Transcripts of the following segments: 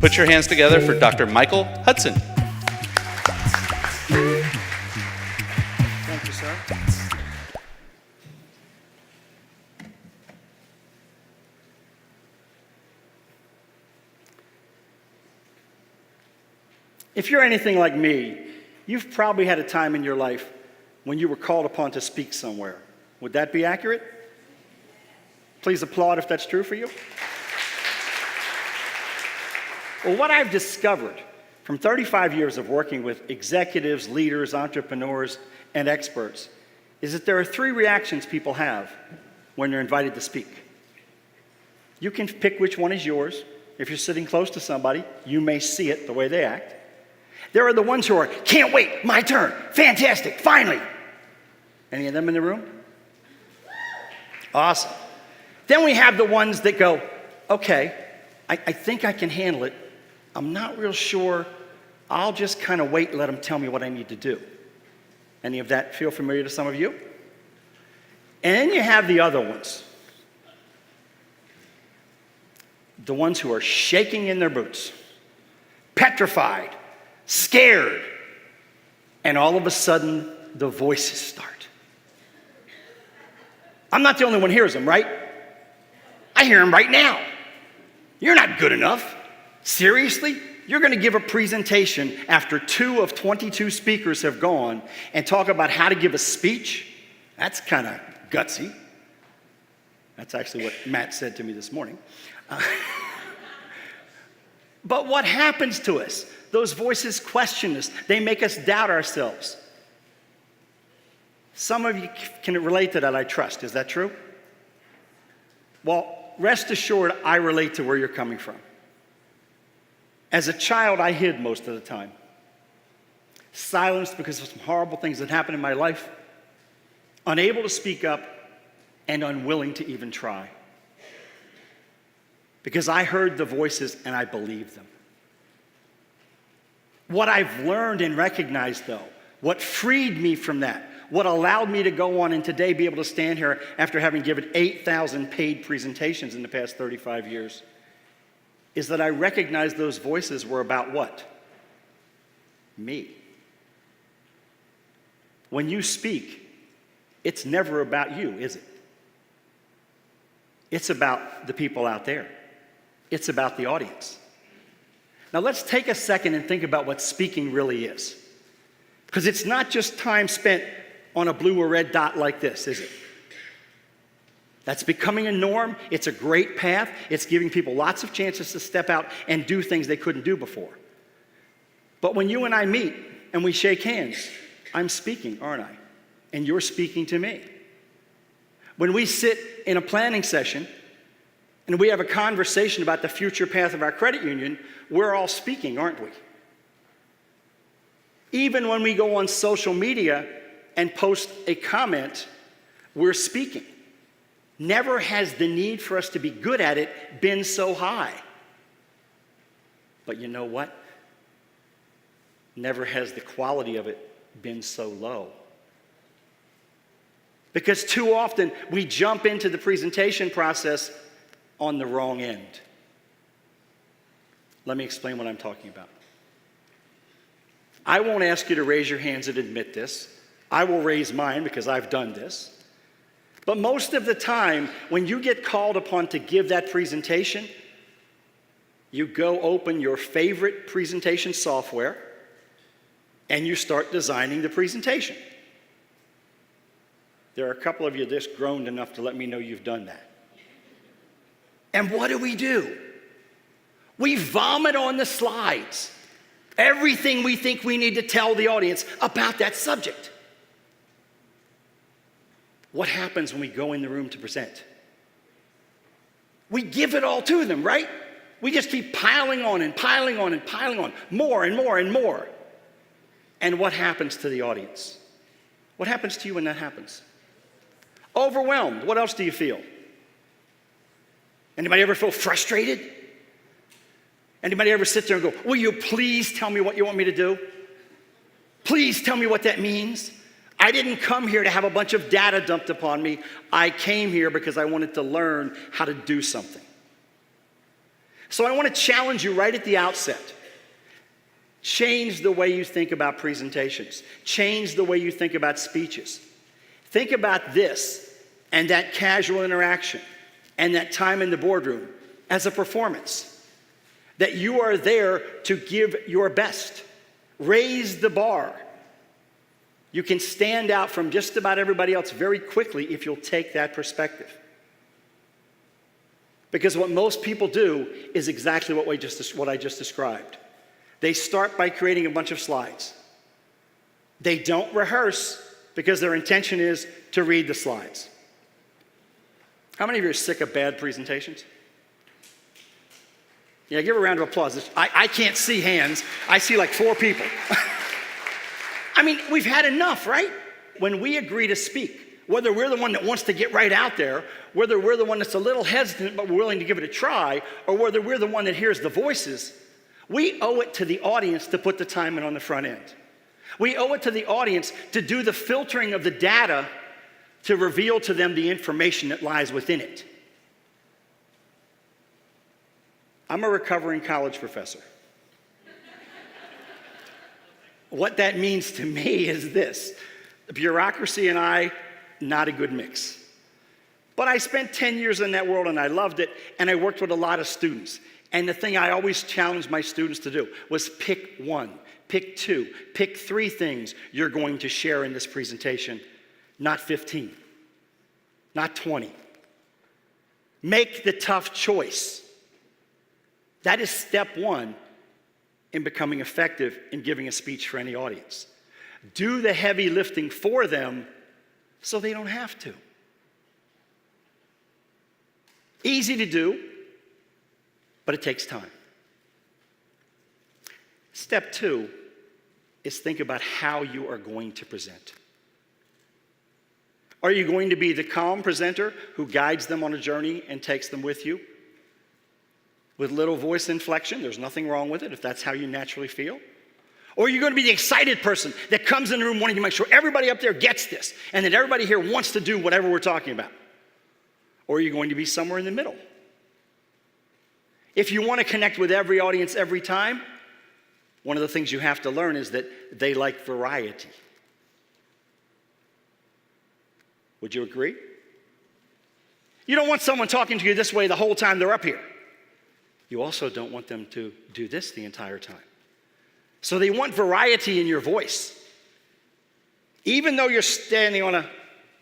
Put your hands together for Dr. Michael Hudson. Thank you, sir. If you're anything like me, you've probably had a time in your life when you were called upon to speak somewhere. Would that be accurate? Please applaud if that's true for you. Well, what I've discovered from 35 years of working with executives, leaders, entrepreneurs, and experts is that there are three reactions people have when they're invited to speak. You can pick which one is yours. If you're sitting close to somebody, you may see it the way they act. There are the ones who are, can't wait, my turn, fantastic, finally. Any of them in the room? Awesome. Then we have the ones that go, okay, I think I can handle it. I'm not real sure. I'll just kind of wait and let them tell me what I need to do. Any of that feel familiar to some of you? And then you have the other ones. The ones who are shaking in their boots, petrified, scared, and all of a sudden the voices start. I'm not the only one who hears them, right? I hear them right now. You're not good enough. Seriously? You're going to give a presentation after 2 of 22 speakers have gone and talk about how to give a speech? That's kind of gutsy. That's actually what Matt said to me this morning. But what happens to us? Those voices question us. They make us doubt ourselves. Some of you can relate to that, I trust. Is that true? Well, rest assured, I relate to where you're coming from. As a child, I hid most of the time. Silenced because of some horrible things that happened in my life. Unable to speak up and unwilling to even try. Because I heard the voices and I believed them. What I've learned and recognized, though, what freed me from that, what allowed me to go on and today be able to stand here after having given 8,000 paid presentations in the past 35 years, is that I recognized those voices were about what? Me. When you speak, it's never about you, is it? It's about the people out there. It's about the audience. Now let's take a second and think about what speaking really is. Because it's not just time spent on a blue or red dot like this, is it? That's becoming a norm. It's a great path. It's giving people lots of chances to step out and do things they couldn't do before. But when you and I meet and we shake hands, I'm speaking, aren't I? And you're speaking to me. When we sit in a planning session and we have a conversation about the future path of our credit union, we're all speaking, aren't we? Even when we go on social media and post a comment, we're speaking. Never has the need for us to be good at it been so high. But you know what? Never has the quality of it been so low. Because too often we jump into the presentation process on the wrong end. Let me explain what I'm talking about. I won't ask you to raise your hands and admit this. I will raise mine because I've done this. But most of the time, when you get called upon to give that presentation, you go open your favorite presentation software and you start designing the presentation. There are a couple of you just groaned enough to let me know you've done that. And what do? We vomit on the slides everything we think we need to tell the audience about that subject. What happens when we go in the room to present? We give it all to them, right? We just keep piling on and piling on and piling on, more and more and more. And what happens to the audience? What happens to you when that happens? Overwhelmed. What else do you feel? Anybody ever feel frustrated? Anybody ever sit there and go, will you please tell me what you want me to do? Please tell me what that means. I didn't come here to have a bunch of data dumped upon me. I came here because I wanted to learn how to do something. So I want to challenge you right at the outset. Change the way you think about presentations. Change the way you think about speeches. Think about this and that casual interaction and that time in the boardroom as a performance. That you are there to give your best. Raise the bar. You can stand out from just about everybody else very quickly if you'll take that perspective. Because what most people do is exactly what I just described. They start by creating a bunch of slides. They don't rehearse because their intention is to read the slides. How many of you are sick of bad presentations? Yeah, give a round of applause. I can't see hands. I see like 4 people. I mean, we've had enough, right? When we agree to speak, whether we're the one that wants to get right out there, whether we're the one that's a little hesitant but we're willing to give it a try, or whether we're the one that hears the voices, we owe it to the audience to put the time in on the front end. We owe it to the audience to do the filtering of the data to reveal to them the information that lies within it. I'm a recovering college professor. What that means to me is this: the bureaucracy and I, not a good mix. But I spent 10 years in that world and I loved it, and I worked with a lot of students. And the thing I always challenged my students to do was pick 1, pick 2, pick 3 things you're going to share in this presentation, not 15, not 20. Make the tough choice. That is step 1 in becoming effective in giving a speech for any audience. Do the heavy lifting for them so they don't have to. Easy to do, but it takes time. Step 2 is think about how you are going to present. Are you going to be the calm presenter who guides them on a journey and takes them with you? With little voice inflection, there's nothing wrong with it if that's how you naturally feel. Or are you going to be the excited person that comes in the room wanting to make sure everybody up there gets this and that everybody here wants to do whatever we're talking about? Or are you going to be somewhere in the middle? If you want to connect with every audience every time, one of the things you have to learn is that they like variety. Would you agree? You don't want someone talking to you this way the whole time they're up here. You also don't want them to do this the entire time. So they want variety in your voice. Even though you're standing on a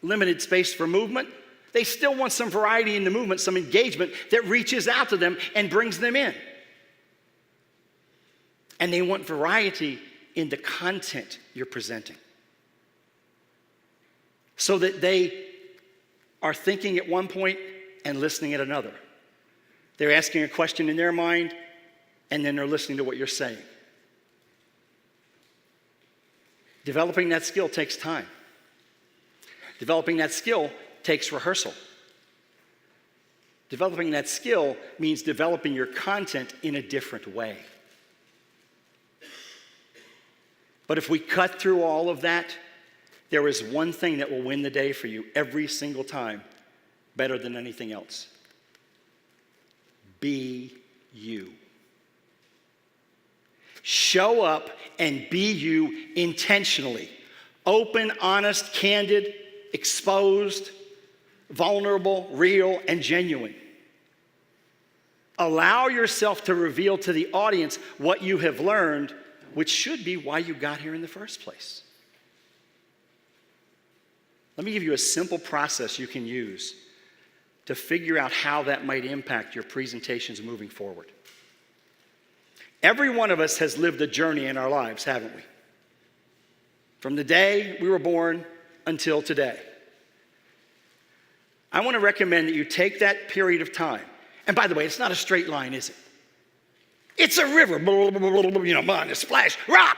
limited space for movement, they still want some variety in the movement, some engagement that reaches out to them and brings them in. And they want variety in the content you're presenting, so that they are thinking at one point and listening at another. They're asking a question in their mind, and then they're listening to what you're saying. Developing that skill takes time. Developing that skill takes rehearsal. Developing that skill means developing your content in a different way. But if we cut through all of that, there is one thing that will win the day for you every single time, better than anything else. Be you. Show up and be you intentionally. Open, honest, candid, exposed, vulnerable, real, and genuine. Allow yourself to reveal to the audience what you have learned, which should be why you got here in the first place. Let me give you a simple process you can use to figure out how that might impact your presentations moving forward. Every one of us has lived a journey in our lives, haven't we? From the day we were born until today. I want to recommend that you take that period of time. And by the way, it's not a straight line, is it? It's a river, a splash, rock.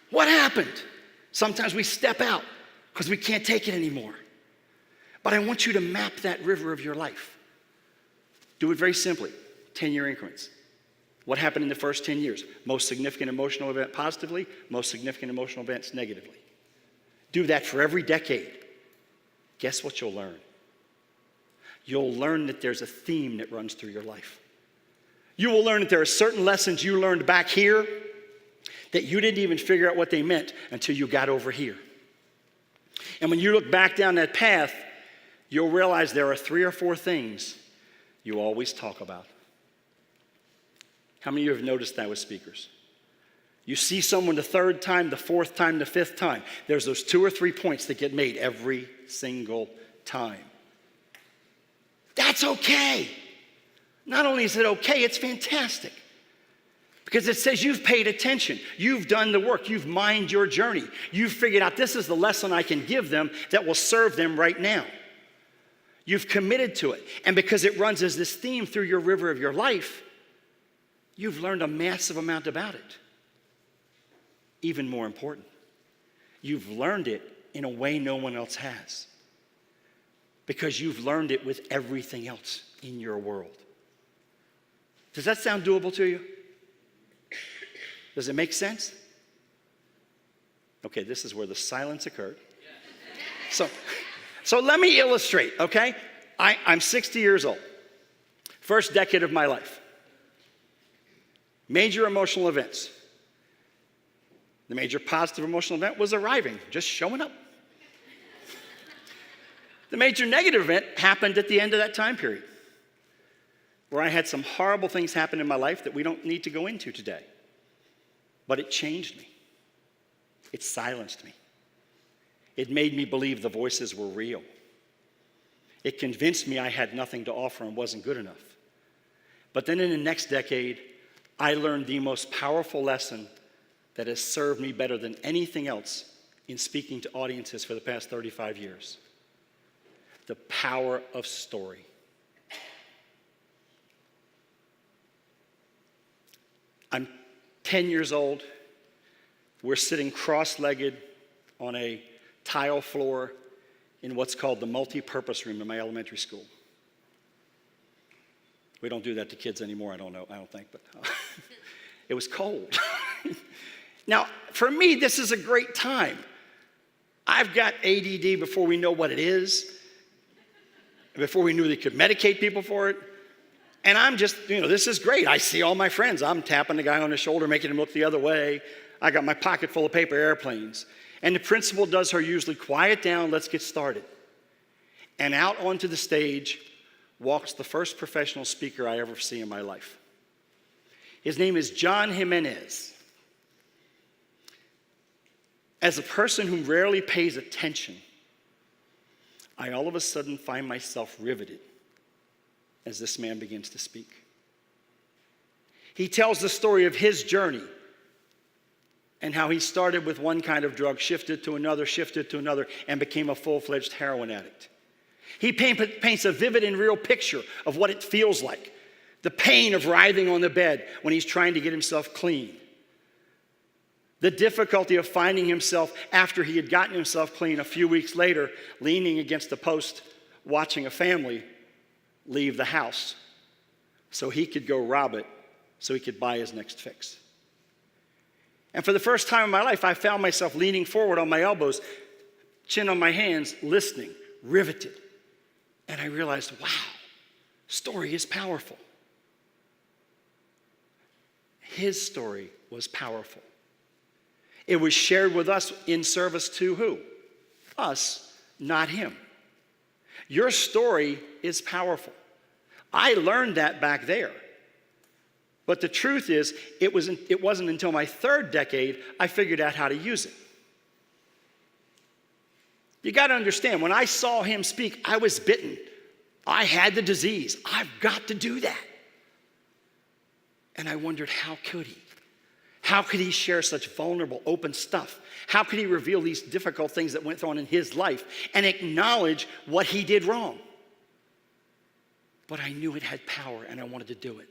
What happened? Sometimes we step out because we can't take it anymore. But I want you to map that river of your life. Do it very simply, 10-year increments. What happened in the first 10 years? Most significant emotional event positively, most significant emotional events negatively. Do that for every decade. Guess what you'll learn? You'll learn that there's a theme that runs through your life. You will learn that there are certain lessons you learned back here that you didn't even figure out what they meant until you got over here. And when you look back down that path, you'll realize there are 3 or 4 things you always talk about. How many of you have noticed that with speakers? You see someone the 3rd time, the 4th time, the 5th time. There's those 2 or 3 points that get made every single time. That's okay. Not only is it okay, it's fantastic. Because it says you've paid attention. You've done the work. You've mined your journey. You've figured out this is the lesson I can give them that will serve them right now. You've committed to it. And because it runs as this theme through your river of your life, you've learned a massive amount about it. Even more important, you've learned it in a way no one else has. Because you've learned it with everything else in your world. Does that sound doable to you? Does it make sense? Okay, this is where the silence occurred. So let me illustrate, okay? I'm 60 years old. First decade of my life. Major emotional events. The major positive emotional event was arriving, just showing up. The major negative event happened at the end of that time period, where I had some horrible things happen in my life that we don't need to go into today. But it changed me. It silenced me. It made me believe the voices were real. It convinced me I had nothing to offer and wasn't good enough. But then in the next decade, I learned the most powerful lesson that has served me better than anything else in speaking to audiences for the past 35 years. The power of story. I'm 10 years old. We're sitting cross-legged on a tile floor in what's called the multi-purpose room in my elementary school. We don't do that to kids anymore, I don't think, but it was cold. Now, for me, this is a great time. I've got ADD before we know what it is, before we knew they could medicate people for it. And I'm just, this is great. I see all my friends. I'm tapping the guy on the shoulder, making him look the other way. I got my pocket full of paper airplanes. And the principal does her usually, quiet down, let's get started. And out onto the stage walks the first professional speaker I ever see in my life. His name is John Jimenez. As a person who rarely pays attention, I all of a sudden find myself riveted as this man begins to speak. He tells the story of his journey and how he started with one kind of drug, shifted to another, and became a full-fledged heroin addict. He paints a vivid and real picture of what it feels like, the pain of writhing on the bed when he's trying to get himself clean, the difficulty of finding himself after he had gotten himself clean a few weeks later, leaning against a post, watching a family leave the house so he could go rob it so he could buy his next fix. And for the first time in my life, I found myself leaning forward on my elbows, chin on my hands, listening, riveted. And I realized, wow, story is powerful. His story was powerful. It was shared with us in service to who? Us, not him. Your story is powerful. I learned that back there. But the truth is, it wasn't until my 3rd decade I figured out how to use it. You got to understand, when I saw him speak, I was bitten. I had the disease. I've got to do that. And I wondered, how could he? How could he share such vulnerable, open stuff? How could he reveal these difficult things that went on in his life and acknowledge what he did wrong? But I knew it had power, and I wanted to do it.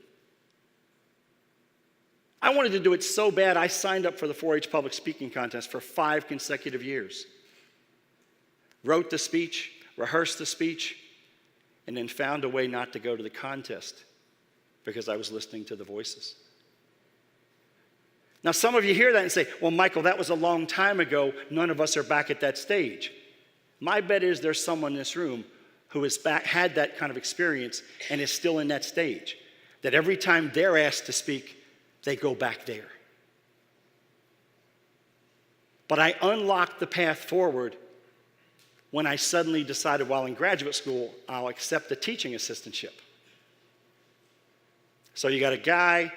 I wanted to do it so bad, I signed up for the 4-H public speaking contest for 5 consecutive years. Wrote the speech, rehearsed the speech, and then found a way not to go to the contest because I was listening to the voices. Now, some of you hear that and say, well, Michael, that was a long time ago. None of us are back at that stage. My bet is there's someone in this room who has had that kind of experience and is still in that stage. that every time they're asked to speak, they go back there. But I unlocked the path forward when I suddenly decided while in graduate school, I'll accept a teaching assistantship. So you got a guy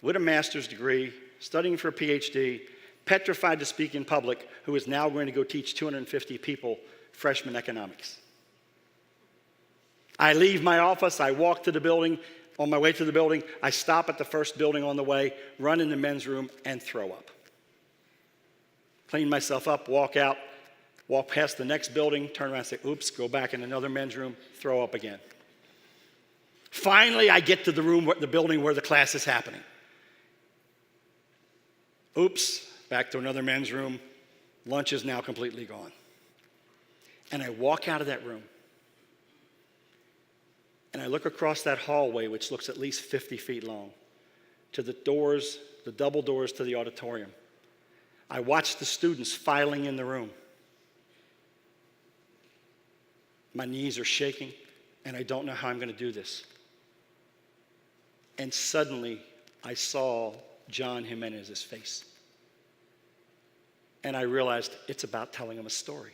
with a master's degree, studying for a PhD, petrified to speak in public, who is now going to go teach 250 people freshman economics. I leave my office, I walk to the building. On my way to the building, I stop at the first building on the way, run in the men's room, and throw up. Clean myself up, walk out, walk past the next building, turn around and say, oops, go back in another men's room, throw up again. Finally, I get to the building where the class is happening. Oops, back to another men's room. Lunch is now completely gone. And I walk out of that room. And I look across that hallway, which looks at least 50 feet long, to the doors, the double doors to the auditorium. I watch the students filing in the room. My knees are shaking, and I don't know how I'm going to do this. And suddenly, I saw John Jimenez's face. And I realized it's about telling him a story.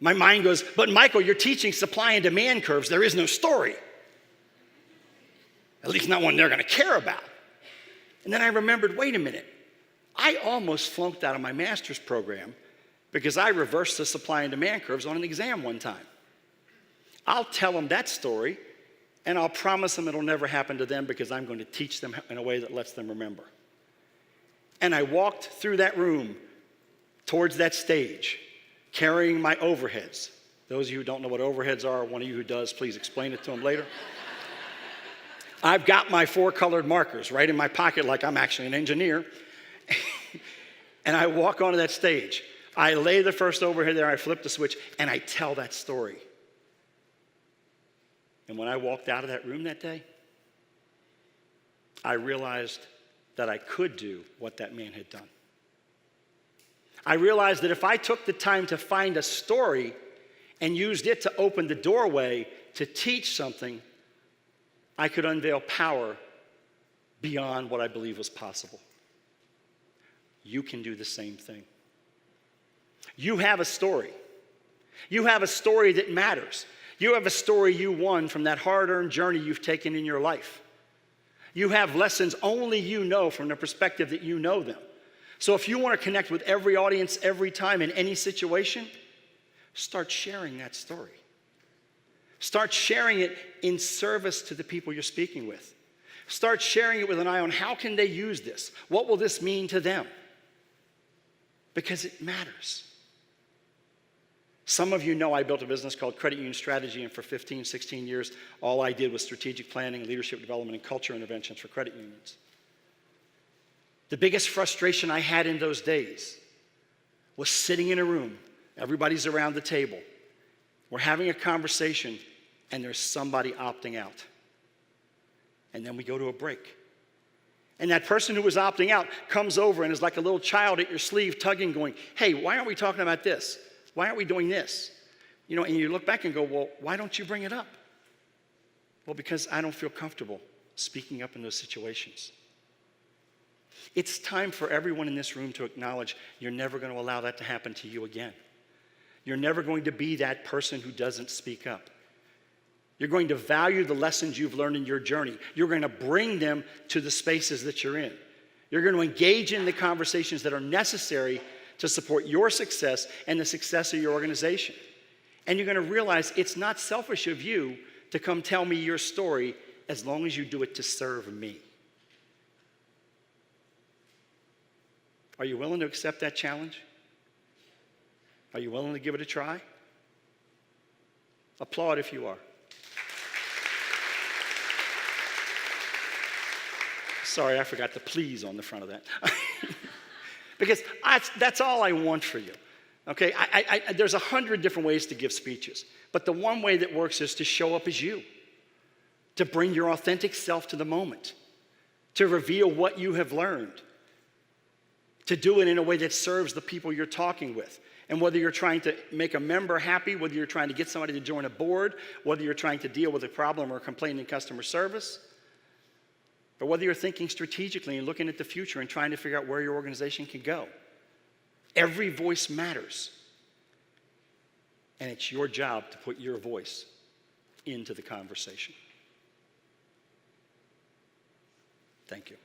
My mind goes, but Michael, you're teaching supply and demand curves. There is no story. At least not one they're going to care about. And then I remembered, wait a minute. I almost flunked out of my master's program because I reversed the supply and demand curves on an exam one time. I'll tell them that story, and I'll promise them it'll never happen to them because I'm going to teach them in a way that lets them remember. And I walked through that room towards that stage, carrying my overheads. Those of you who don't know what overheads are, one of you who does, please explain it to them later. I've got my 4 colored markers right in my pocket like I'm actually an engineer. And I walk onto that stage. I lay the first overhead there, I flip the switch, and I tell that story. And when I walked out of that room that day, I realized that I could do what that man had done. I realized that if I took the time to find a story and used it to open the doorway to teach something, I could unveil power beyond what I believe was possible. You can do the same thing. You have a story. You have a story that matters. You have a story you won from that hard-earned journey you've taken in your life. You have lessons only you know from the perspective that you know them. So if you want to connect with every audience, every time, in any situation, start sharing that story. Start sharing it in service to the people you're speaking with. Start sharing it with an eye on how can they use this? What will this mean to them? Because it matters. Some of you know I built a business called Credit Union Strategy, and for 15, 16 years, all I did was strategic planning, leadership development, and culture interventions for credit unions. The biggest frustration I had in those days was sitting in a room, everybody's around the table, we're having a conversation, and there's somebody opting out. And then we go to a break. And that person who was opting out comes over and is like a little child at your sleeve tugging, going, hey, why aren't we talking about this? Why aren't we doing this? You know, and you look back and go, well, why don't you bring it up? Well, because I don't feel comfortable speaking up in those situations. It's time for everyone in this room to acknowledge you're never going to allow that to happen to you again. You're never going to be that person who doesn't speak up. You're going to value the lessons you've learned in your journey. You're going to bring them to the spaces that you're in. You're going to engage in the conversations that are necessary to support your success and the success of your organization. And you're going to realize it's not selfish of you to come tell me your story as long as you do it to serve me. Are you willing to accept that challenge? Are you willing to give it a try? Applaud if you are. Sorry, I forgot the please on the front of that. Because that's all I want for you. Okay, there's 100 different ways to give speeches. But the one way that works is to show up as you. To bring your authentic self to the moment. To reveal what you have learned. To do it in a way that serves the people you're talking with. And whether you're trying to make a member happy, whether you're trying to get somebody to join a board, whether you're trying to deal with a problem or a complaint in customer service, or whether you're thinking strategically and looking at the future and trying to figure out where your organization can go, every voice matters. And it's your job to put your voice into the conversation. Thank you.